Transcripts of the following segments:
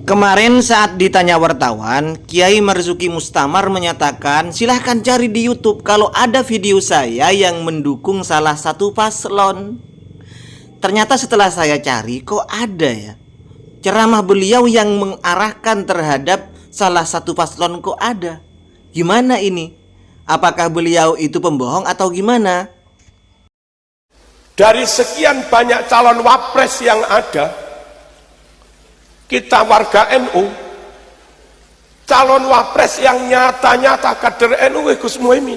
Kemarin saat ditanya wartawan, Kiai Marzuki Mustamar menyatakan silahkan cari di YouTube kalau ada video saya yang mendukung salah satu paslon. Ternyata setelah saya cari kok ada ya. Ceramah beliau yang mengarahkan terhadap salah satu paslon kok ada. Gimana ini? Apakah beliau itu pembohong atau gimana? Dari sekian banyak calon wapres yang ada, kita warga NU, calon wapres yang nyata-nyata kader NU Gus Muhaimin.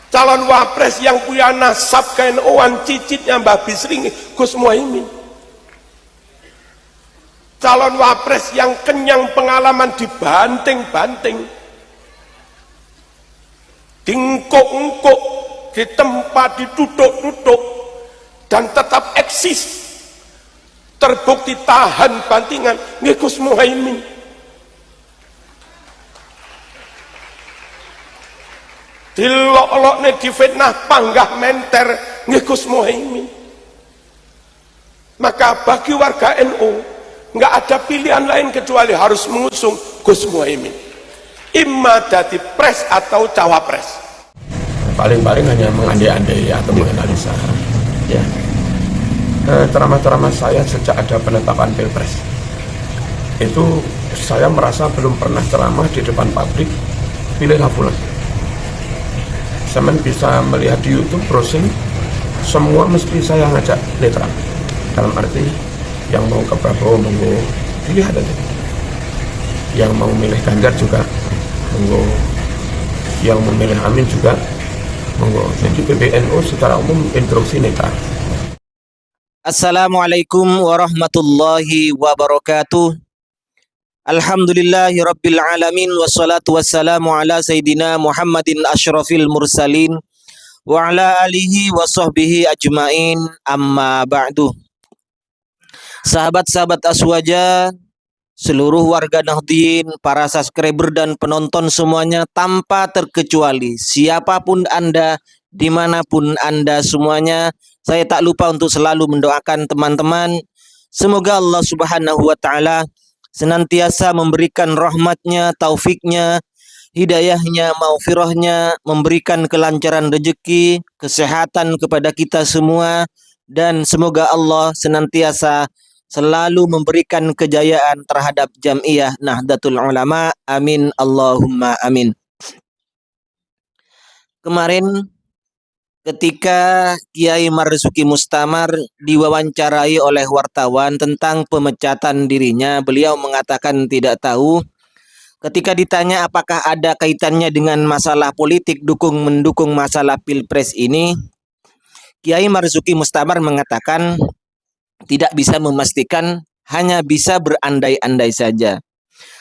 Calon wapres yang punya nasab ke NU-an cicitnya Mbah Bisri Gus Muhaimin. Calon wapres yang kenyang pengalaman dibanting-banting, dingkuk-ngkuk, ditempa, diduduk-duduk, dan tetap eksis, terbukti tahan bantingan Gus Muhaimin. Dilok-lokne difitnah panggah menter Gus Muhaimin. Maka bagi warga NU nggak ada pilihan lain kecuali harus mengusung Gus Muhaimin, imma dadi pres atau cawapres. Paling-paling hanya mengandai-andai atau menganalisa ya. Ceramah-ceramah saya sejak ada penetapan pilpres itu, saya merasa belum pernah ceramah di depan publik pilihlah fulan. Semen bisa melihat di YouTube browsing, semua mesti saya ngajak netral, dalam arti yang mau ke Prabowo monggo dilihat aja, yang mau milih Ganjar juga monggo, yang memilih Amin juga monggo. Jadi PBNU secara umum instruksi netral. Assalamualaikum warahmatullahi wabarakatuh. Alhamdulillahi rabbil alamin, wassalatu wassalamu ala sayyidina Muhammadin asyrafil mursalin wa ala alihi wa sahbihi ajmain, amma ba'du. Sahabat-sahabat Aswaja, seluruh warga Nahdien, para subscriber dan penonton semuanya tanpa terkecuali, siapapun Anda, dimanapun Anda semuanya, saya tak lupa untuk selalu mendoakan teman-teman. Semoga Allah Subhanahu wa Ta'ala senantiasa memberikan rahmatnya, taufiknya, hidayahnya, maufirahnya, memberikan kelancaran rezeki, kesehatan kepada kita semua, dan semoga Allah senantiasa selalu memberikan kejayaan terhadap Jam'iyah Nahdlatul Ulama. Amin Allahumma amin. Kemarin ketika Kiai Marzuki Mustamar diwawancarai oleh wartawan tentang pemecatan dirinya, beliau mengatakan tidak tahu. Ketika ditanya apakah ada kaitannya dengan masalah politik mendukung masalah pilpres ini, Kiai Marzuki Mustamar mengatakan tidak bisa memastikan, hanya bisa berandai-andai saja.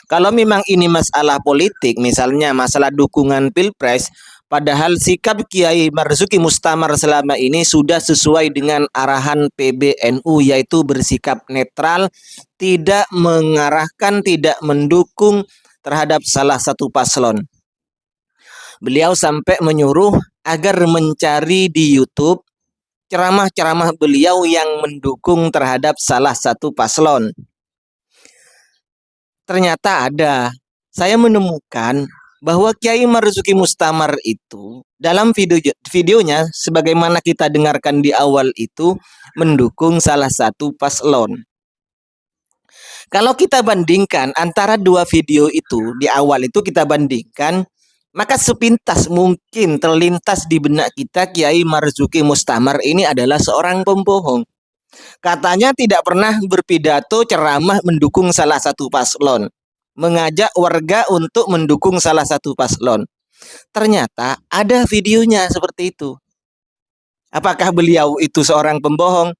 Kalau memang ini masalah politik, misalnya masalah dukungan pilpres, padahal sikap Kiai Marzuki Mustamar selama ini sudah sesuai dengan arahan PBNU, yaitu bersikap netral, tidak mengarahkan, tidak mendukung terhadap salah satu paslon. Beliau sampai menyuruh agar mencari di YouTube ceramah-ceramah beliau yang mendukung terhadap salah satu paslon. Ternyata ada. Saya menemukan bahwa Kiai Marzuki Mustamar itu dalam videonya sebagaimana kita dengarkan di awal itu mendukung salah satu paslon. Kalau kita bandingkan antara dua video itu, di awal itu kita bandingkan, maka sepintas mungkin terlintas di benak kita Kiai Marzuki Mustamar ini adalah seorang pembohong. Katanya tidak pernah berpidato ceramah mendukung salah satu paslon, mengajak warga untuk mendukung salah satu paslon. Ternyata ada videonya seperti itu. Apakah beliau itu seorang pembohong?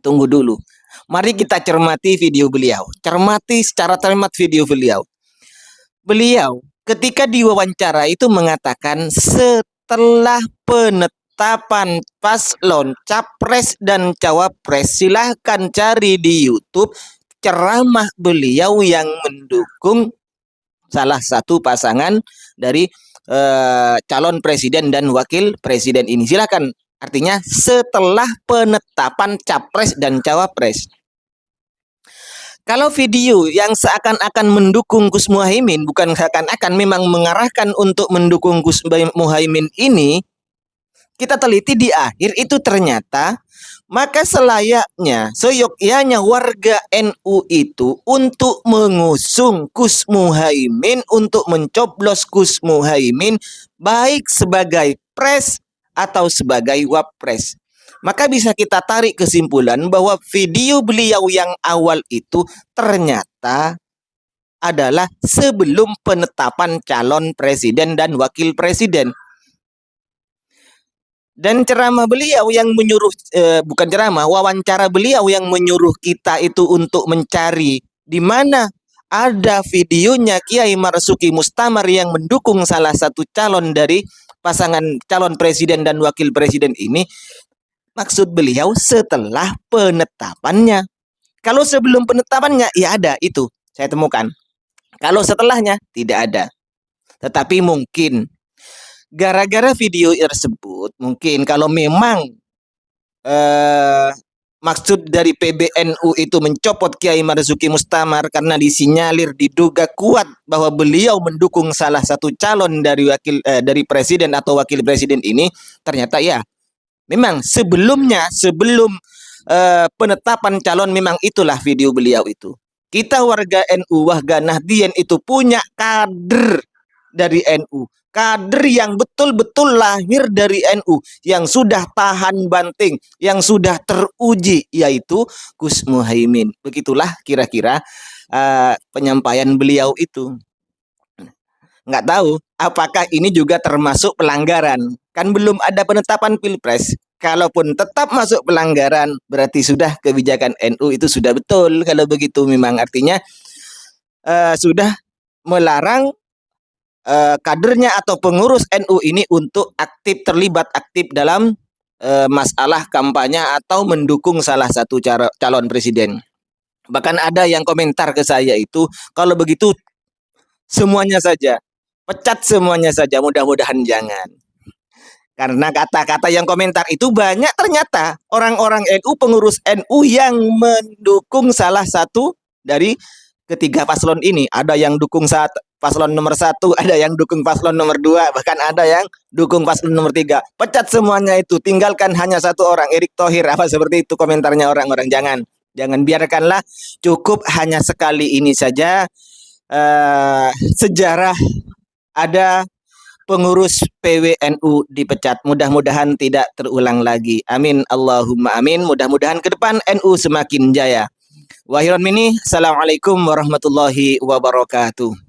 Tunggu dulu. Mari kita cermati video beliau. Cermati secara cermat video beliau. Beliau ketika diwawancara itu mengatakan setelah penetapan paslon capres dan cawapres, silahkan cari di YouTube ceramah beliau yang mendukung salah satu pasangan dari calon presiden dan wakil presiden ini. Silahkan, artinya setelah penetapan capres dan cawapres. Kalau video yang seakan-akan mendukung Gus Muhaimin, bukan seakan-akan, memang mengarahkan untuk mendukung Gus Muhaimin ini, kita teliti di akhir itu ternyata, maka seyogyanya warga NU itu untuk mengusung Gus Muhaimin, untuk mencoblos Gus Muhaimin, baik sebagai pres atau sebagai wapres. Maka bisa kita tarik kesimpulan bahwa video beliau yang awal itu ternyata adalah sebelum penetapan calon presiden dan wakil presiden. Dan ceramah beliau yang menyuruh, bukan ceramah, wawancara beliau yang menyuruh kita itu untuk mencari di mana ada videonya Kiai Marzuki Mustamar yang mendukung salah satu calon dari pasangan calon presiden dan wakil presiden ini. Maksud beliau setelah penetapannya. Kalau sebelum penetapannya, ya ada itu, saya temukan. Kalau setelahnya, tidak ada. Tetapi mungkin gara-gara video tersebut, mungkin kalau memang maksud dari PBNU itu mencopot Kiai Marzuki Mustamar karena disinyalir diduga kuat bahwa beliau mendukung salah satu calon dari dari presiden atau wakil presiden ini, ternyata ya memang sebelumnya, sebelum penetapan calon, memang itulah video beliau itu. Kita warga NU, warga Nahdien itu punya kader dari NU. Kader yang betul-betul lahir dari NU, yang sudah tahan banting, yang sudah teruji, yaitu Gus Muhaimin. Begitulah kira-kira penyampaian beliau itu. Nggak tahu apakah ini juga termasuk pelanggaran. Kan belum ada penetapan Pilpres. Kalaupun tetap masuk pelanggaran, berarti sudah kebijakan NU itu sudah betul. Kalau begitu memang artinya sudah melarang kadernya atau pengurus NU ini untuk terlibat aktif dalam masalah kampanye atau mendukung salah satu calon presiden. Bahkan ada yang komentar ke saya itu, kalau begitu semuanya saja, pecat semuanya saja, mudah-mudahan jangan. Karena kata-kata yang komentar itu banyak ternyata orang-orang NU, pengurus NU yang mendukung salah satu dari ketiga paslon ini. Ada yang dukung paslon nomor 1, ada yang dukung paslon nomor 2, bahkan ada yang dukung paslon nomor 3. Pecat semuanya itu, tinggalkan hanya satu orang, Erick Thohir, apa seperti itu komentarnya orang-orang. Jangan biarkanlah, cukup hanya sekali ini saja sejarah ada pengurus PWNU dipecat. Mudah-mudahan tidak terulang lagi. Amin Allahumma amin. Mudah-mudahan ke depan NU semakin jaya. Wahiron mini, assalamualaikum warahmatullahi wabarakatuh.